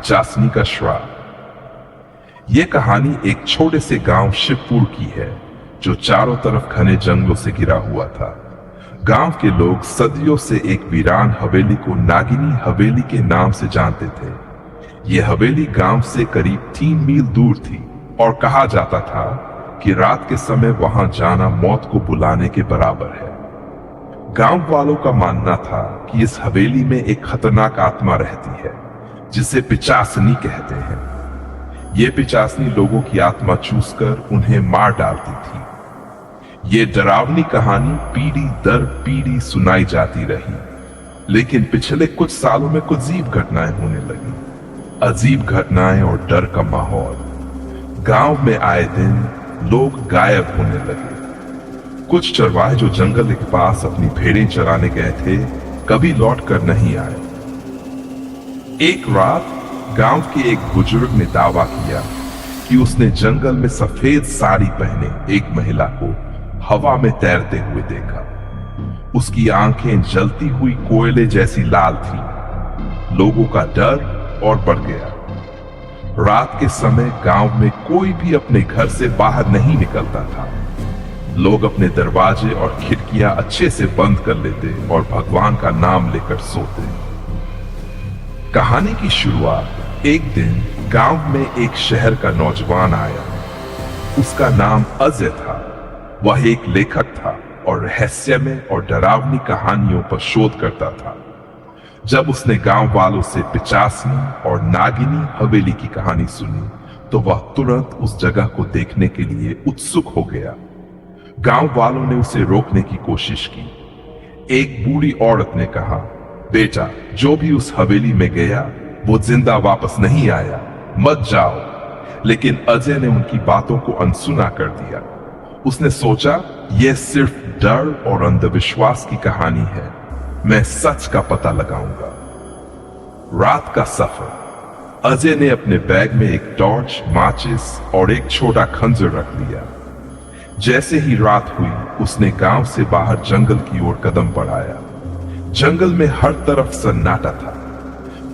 पिचासनी का श्राप। यह कहानी एक छोटे से गांव शिवपुर की है जो चारों तरफ घने जंगलों से घिरा हुआ था। गांव के लोग सदियों से एक वीरान हवेली को नागिनी हवेली के नाम से जानते थे। यह हवेली गांव से करीब 3 मील दूर थी और कहा जाता था कि रात के समय वहां जाना मौत को बुलाने के बराबर है। गांव वालों का मानना था कि इस हवेली में एक खतरनाक आत्मा रहती है जिसे पिचासनी कहते हैं। ये पिचासनी लोगों की आत्मा चूसकर उन्हें मार डालती थी। ये डरावनी कहानी पीढ़ी दर पीढ़ी सुनाई जाती रही, लेकिन पिछले कुछ सालों में कुछ अजीब घटनाएं होने लगी। अजीब घटनाएं और डर का माहौल। गांव में आए दिन लोग गायब होने लगे। कुछ चरवाहे जो जंगल के पास अपनी भेड़ें चराने गए थे, कभी लौट कर नहीं आए। एक रात गांव के एक बुजुर्ग ने दावा किया कि उसने जंगल में सफेद साड़ी पहने एक महिला को हवा में तैरते हुए देखा। उसकी आंखें जलती हुई कोयले जैसी लाल थी। लोगों का डर और बढ़ गया। रात के समय गांव में कोई भी अपने घर से बाहर नहीं निकलता था। लोग अपने दरवाजे और खिड़कियां अच्छे से बंद कर लेते और भगवान का नाम लेकर सोते। कहानी की शुरुआत एक दिन गांव में एक शहर का नौजवान आया। उसका नाम अजय था। वह एक लेखक था और रहस्यमय और डरावनी कहानियों पर शोध करता था। जब उसने गांव वालों से पिचासनी और नागिनी हवेली की कहानी सुनी तो वह तुरंत उस जगह को देखने के लिए उत्सुक हो गया। गांव वालों ने उसे रोकने की कोशिश की। एक बूढ़ी औरत ने कहा, बेटा, जो भी उस हवेली में गया वो जिंदा वापस नहीं आया, मत जाओ। लेकिन अजय ने उनकी बातों को अनसुना कर दिया। उसने सोचा, यह सिर्फ डर और अंधविश्वास की कहानी है, मैं सच का पता लगाऊंगा। रात का सफर। अजय ने अपने बैग में एक टॉर्च, माचिस और एक छोटा खंजर रख लिया। जैसे ही रात हुई, उसने गांव से बाहर जंगल की ओर कदम बढ़ाया। जंगल में हर तरफ सन्नाटा था।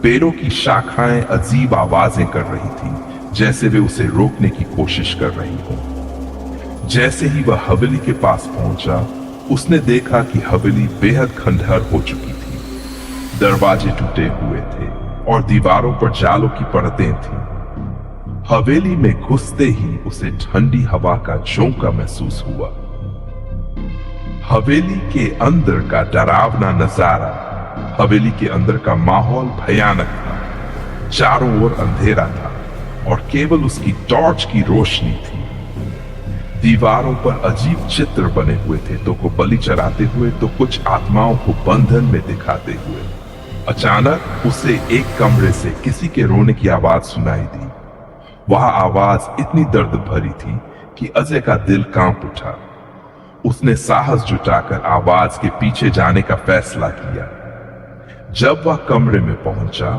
पेड़ों की शाखाएं अजीब आवाजें कर रही थी, जैसे वे उसे रोकने की कोशिश कर रही हों। जैसे ही वह हवेली के पास पहुंचा, उसने देखा कि हवेली बेहद खंडहर हो चुकी थी। दरवाजे टूटे हुए थे और दीवारों पर जालों की परतें थीं। हवेली में घुसते ही उसे ठंडी हवा का झोंका महसूस हुआ। हवेली के अंदर का डरावना नजारा। हवेली के अंदर का माहौल भयानक था। चारों ओर अंधेरा था और केवल उसकी टॉर्च की रोशनी थी। दीवारों पर अजीब चित्र बने हुए थे, तो को बलि चढ़ाते हुए तो कुछ आत्माओं को बंधन में दिखाते हुए। अचानक उसे एक कमरे से किसी के रोने की आवाज सुनाई दी। वह आवाज इतनी दर्द भरी थी कि अजय का दिल कांप उठा। उसने साहस जुटाकर आवाज के पीछे जाने का फैसला किया। जब वह कमरे में पहुंचा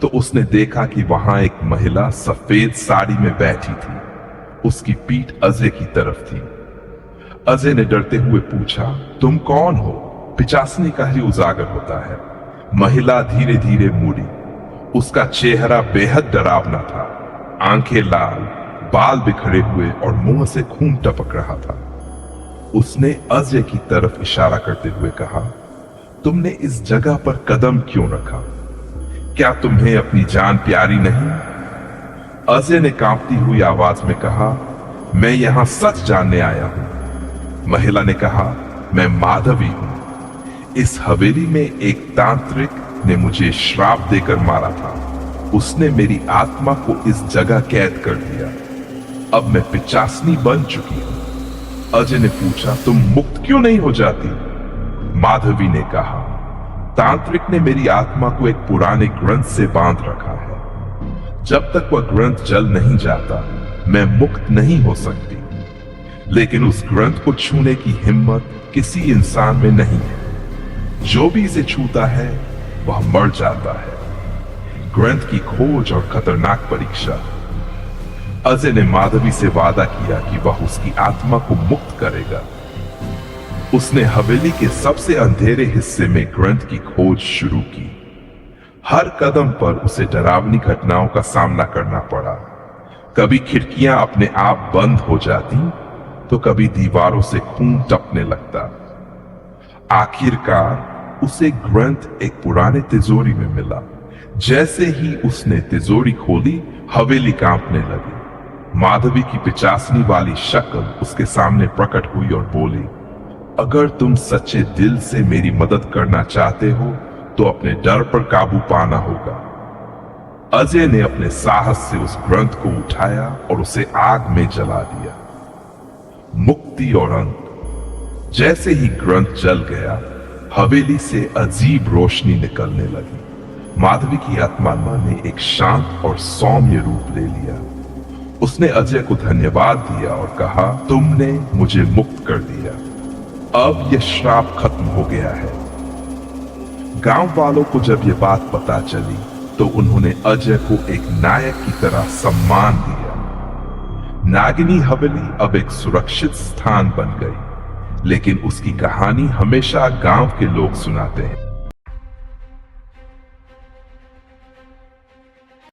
तो उसने देखा कि वहां एक महिला सफेद साड़ी में बैठी थी। उसकी पीठ अजय की तरफ थी। अजय ने डरते हुए पूछा, तुम कौन हो? पिचासनी का ही उजागर होता है। महिला धीरे धीरे मुड़ी। उसका चेहरा बेहद डरावना था। आंखें लाल, बाल बिखरे हुए और मुंह से खून टपक रहा था। उसने अजय की तरफ इशारा करते हुए कहा, तुमने इस जगह पर कदम क्यों रखा? क्या तुम्हें अपनी जान प्यारी नहीं? अजय ने कांपती हुई आवाज में कहा, मैं यहां सच जानने आया हूं। महिला ने कहा, मैं माधवी हूं। इस हवेली में एक तांत्रिक ने मुझे श्राप देकर मारा था। उसने मेरी आत्मा को इस जगह कैद कर दिया। अब मैं पिचासनी बन चुकी हूं। अजय ने पूछा, तुम मुक्त क्यों नहीं हो जाती? माधवी ने कहा, तांत्रिक ने मेरी आत्मा को एक पुराने ग्रंथ से बांध रखा है। जब तक वह ग्रंथ जल नहीं जाता, मैं मुक्त नहीं हो सकती। लेकिन उस ग्रंथ को छूने की हिम्मत किसी इंसान में नहीं है। जो भी इसे छूता है वह मर जाता है। ग्रंथ की खोज और खतरनाक परीक्षा। अजय ने माधवी से वादा किया कि वह उसकी आत्मा को मुक्त करेगा। उसने हवेली के सबसे अंधेरे हिस्से में ग्रंथ की खोज शुरू की। हर कदम पर उसे डरावनी घटनाओं का सामना करना पड़ा। कभी खिड़कियां अपने आप बंद हो जाती तो कभी दीवारों से खून टपकने लगता। आखिरकार उसे ग्रंथ एक पुराने तिजोरी में मिला। जैसे ही उसने तिजोरी खोली, हवेली कांपने लगी। माधवी की पिचासनी वाली शक्ल उसके सामने प्रकट हुई और बोली, अगर तुम सच्चे दिल से मेरी मदद करना चाहते हो तो अपने डर पर काबू पाना होगा। अजय ने अपने साहस से उस ग्रंथ को उठाया और उसे आग में जला दिया। मुक्ति और अंत। जैसे ही ग्रंथ जल गया, हवेली से अजीब रोशनी निकलने लगी। माधवी की आत्मा ने एक शांत और सौम्य रूप ले लिया। उसने अजय को धन्यवाद दिया और कहा, तुमने मुझे मुक्त कर दिया। अब यह श्राप खत्म हो गया है। गांव वालों को जब यह बात पता चली तो उन्होंने अजय को एक नायक की तरह सम्मान दिया। नागिनी हवेली अब एक सुरक्षित स्थान बन गई, लेकिन उसकी कहानी हमेशा गांव के लोग सुनाते हैं।